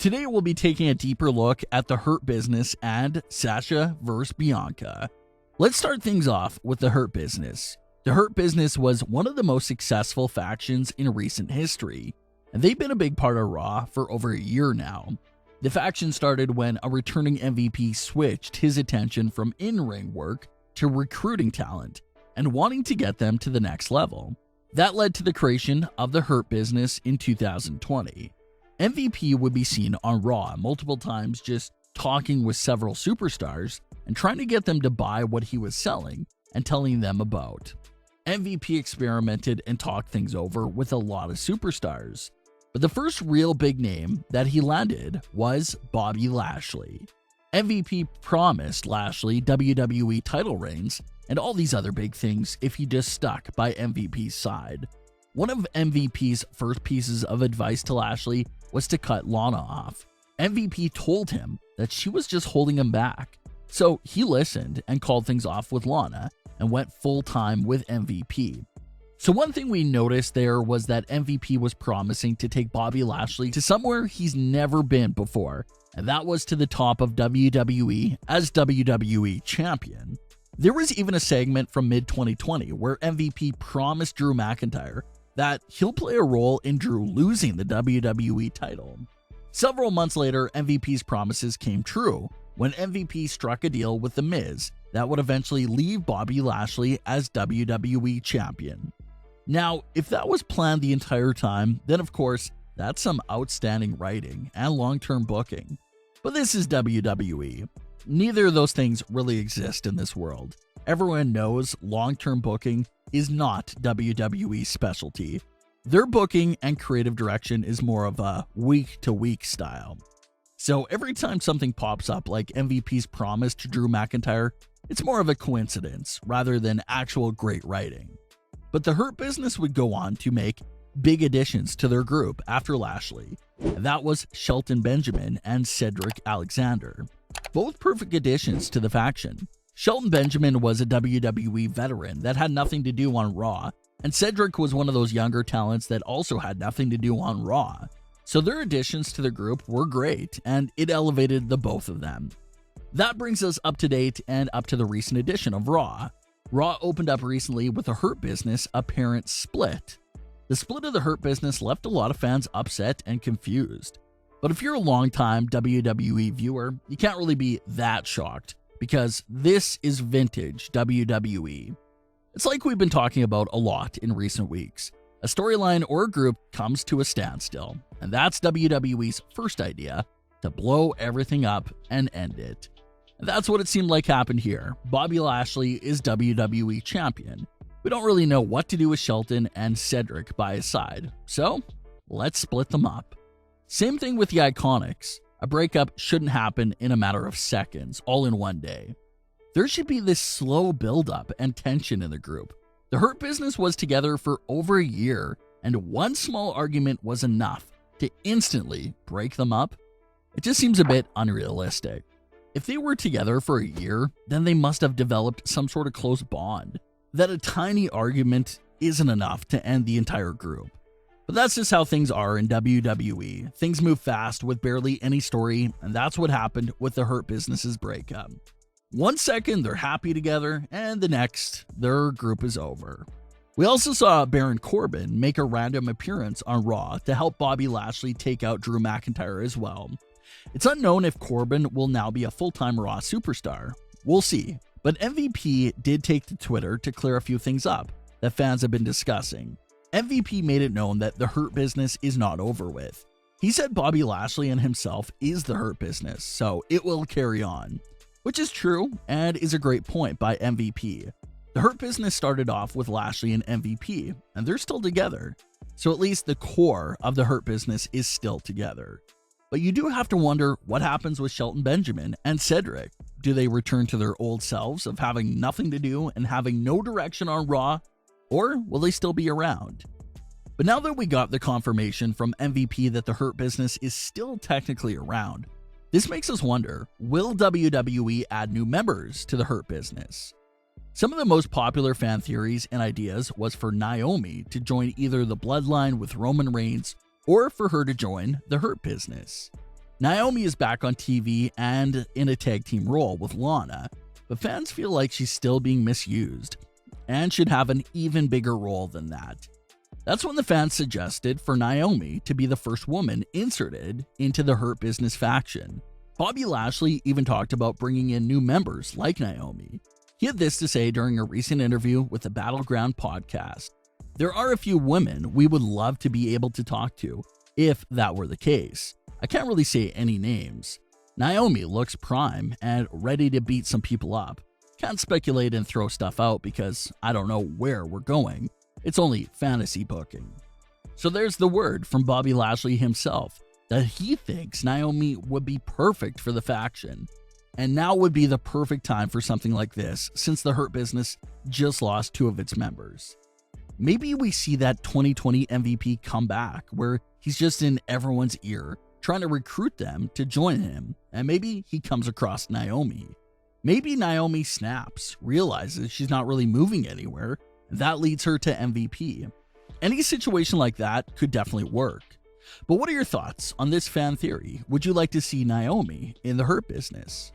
Today we'll be taking a deeper look at the Hurt Business and Sasha vs. Bianca. Let's start things off with the Hurt Business. The Hurt Business was one of the most successful factions in recent history, and they've been a big part of Raw for over a year now. The faction started when a returning MVP switched his attention from in-ring work to recruiting talent and wanting to get them to the next level. That led to the creation of the Hurt Business in 2020. MVP would be seen on Raw multiple times just talking with several superstars and trying to get them to buy what he was selling and telling them about. MVP experimented and talked things over with a lot of superstars, but the first real big name that he landed was Bobby Lashley. MVP promised Lashley WWE title reigns and all these other big things if he just stuck by MVP's side. One of MVP's first pieces of advice to Lashley was to cut Lana off. MVP told him that she was just holding him back, so he listened and called things off with Lana and went full-time with MVP. So one thing we noticed there was that MVP was promising to take Bobby Lashley to somewhere he's never been before, and that was to the top of WWE as WWE Champion. There was even a segment from mid-2020 where MVP promised Drew McIntyre that he'll play a role in Drew losing the WWE title. Several months later, MVP's promises came true when MVP struck a deal with The Miz that would eventually leave Bobby Lashley as WWE Champion. Now, if that was planned the entire time, then of course, that's some outstanding writing and long-term booking. But this is WWE. Neither of those things really exist in this world. Everyone knows long-term booking is not WWE's specialty. Their booking and creative direction is more of a week-to-week style. So every time something pops up like MVP's promise to Drew McIntyre, it's more of a coincidence rather than actual great writing. But the Hurt Business would go on to make big additions to their group after Lashley, and that was Shelton Benjamin and Cedric Alexander. Both perfect additions to the faction. Shelton Benjamin was a WWE veteran that had nothing to do on Raw, and Cedric was one of those younger talents that also had nothing to do on Raw. So their additions to the group were great, and it elevated the both of them. That brings us up to date and up to the recent edition of Raw. Raw opened up recently with a Hurt Business apparent split. The split of the Hurt Business left a lot of fans upset and confused. But if you're a longtime WWE viewer, you can't really be that shocked, because this is vintage WWE. It's like we've been talking about a lot in recent weeks. A storyline or a group comes to a standstill, and that's WWE's first idea, to blow everything up and end it. And that's what it seemed like happened here. Bobby Lashley is WWE Champion. We don't really know what to do with Shelton and Cedric by his side, so let's split them up. Same thing with the Iconics. A breakup shouldn't happen in a matter of seconds, all in one day. There should be this slow buildup and tension in the group. The Hurt Business was together for over a year, and one small argument was enough to instantly break them up. It just seems a bit unrealistic. If they were together for a year, then they must have developed some sort of close bond. That a tiny argument isn't enough to end the entire group. But that's just how things are in WWE. Things move fast with barely any story, and that's what happened with the Hurt Business's breakup. One second they're happy together, and the next, their group is over. We also saw Baron Corbin make a random appearance on Raw to help Bobby Lashley take out Drew McIntyre as well. It's unknown if Corbin will now be a full-time Raw superstar. We'll see. But MVP did take to Twitter to clear a few things up that fans have been discussing. MVP made it known that the Hurt Business is not over with. He said Bobby Lashley and himself is the Hurt Business, so it will carry on. Which is true and is a great point by MVP. The Hurt Business started off with Lashley and MVP, and they're still together. So at least the core of the Hurt Business is still together. But you do have to wonder what happens with Shelton Benjamin and Cedric. Do they return to their old selves of having nothing to do and having no direction on Raw? Or will they still be around? But now that we got the confirmation from MVP that the Hurt Business is still technically around, this makes us wonder, will WWE add new members to the Hurt Business? Some of the most popular fan theories and ideas was for Naomi to join either the Bloodline with Roman Reigns or for her to join the Hurt Business. Naomi is back on TV and in a tag team role with Lana, but fans feel like she's still being misused and should have an even bigger role than that. That's when the fans suggested for Naomi to be the first woman inserted into the Hurt Business faction. Bobby Lashley even talked about bringing in new members like Naomi. He had this to say during a recent interview with the Battleground podcast. "There are a few women we would love to be able to talk to, if that were the case. I can't really say any names. Naomi looks prime and ready to beat some people up. Can't speculate and throw stuff out because I don't know where we're going. It's only fantasy booking." So there's the word from Bobby Lashley himself that he thinks Naomi would be perfect for the faction. And now would be the perfect time for something like this since the Hurt Business just lost 2 of its members. Maybe we see that 2020 MVP come back where he's just in everyone's ear trying to recruit them to join him, and maybe he comes across Naomi. Maybe Naomi snaps, realizes she's not really moving anywhere, and that leads her to MVP. Any situation like that could definitely work. But what are your thoughts on this fan theory? Would you like to see Naomi in the Hurt Business?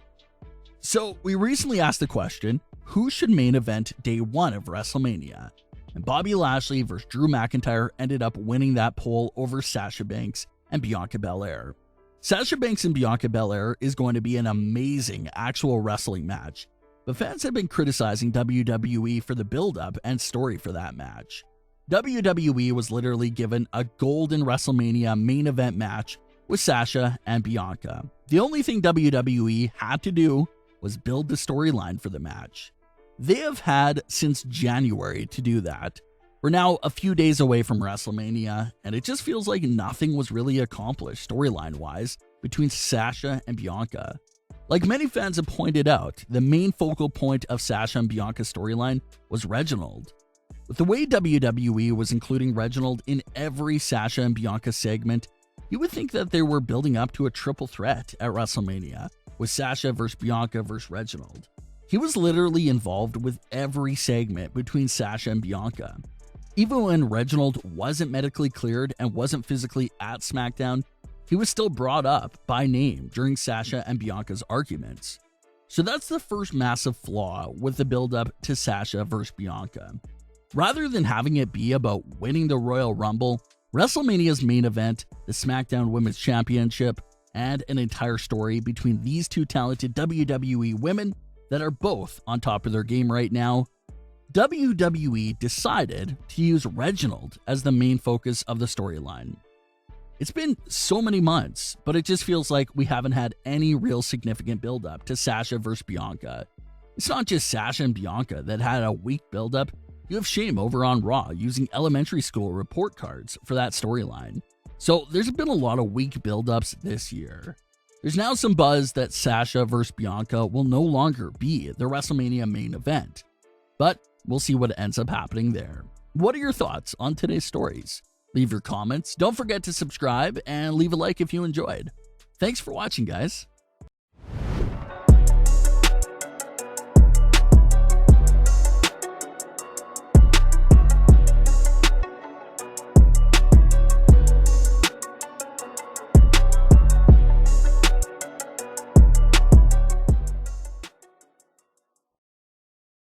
So we recently asked the question, who should main event day 1 of WrestleMania? And Bobby Lashley versus Drew McIntyre ended up winning that poll over Sasha Banks and Bianca Belair. Sasha Banks and Bianca Belair is going to be an amazing actual wrestling match, but fans have been criticizing WWE for the build-up and story for that match. WWE was literally given a golden WrestleMania main event match with Sasha and Bianca. The only thing WWE had to do was build the storyline for the match. They have had since January to do that. We're now a few days away from WrestleMania, and it just feels like nothing was really accomplished storyline-wise between Sasha and Bianca. Like many fans have pointed out, the main focal point of Sasha and Bianca's storyline was Reginald. With the way WWE was including Reginald in every Sasha and Bianca segment, you would think that they were building up to a triple threat at WrestleMania, with Sasha versus Bianca versus Reginald. He was literally involved with every segment between Sasha and Bianca. Even when Reginald wasn't medically cleared and wasn't physically at SmackDown, he was still brought up by name during Sasha and Bianca's arguments. So that's the first massive flaw with the build-up to Sasha versus Bianca. Rather than having it be about winning the Royal Rumble, WrestleMania's main event, the SmackDown Women's Championship, and an entire story between these 2 talented WWE women that are both on top of their game right now, WWE decided to use Reginald as the main focus of the storyline. It's been so many months, but it just feels like we haven't had any real significant build-up to Sasha versus Bianca. It's not just Sasha and Bianca that had a weak build-up. You have Shame over on Raw using elementary school report cards for that storyline. So there's been a lot of weak build-ups this year. There's now some buzz that Sasha versus Bianca will no longer be the WrestleMania main event, but we'll see what ends up happening there. What are your thoughts on today's stories? Leave your comments. Don't forget to subscribe and leave a like if you enjoyed. Thanks for watching, guys.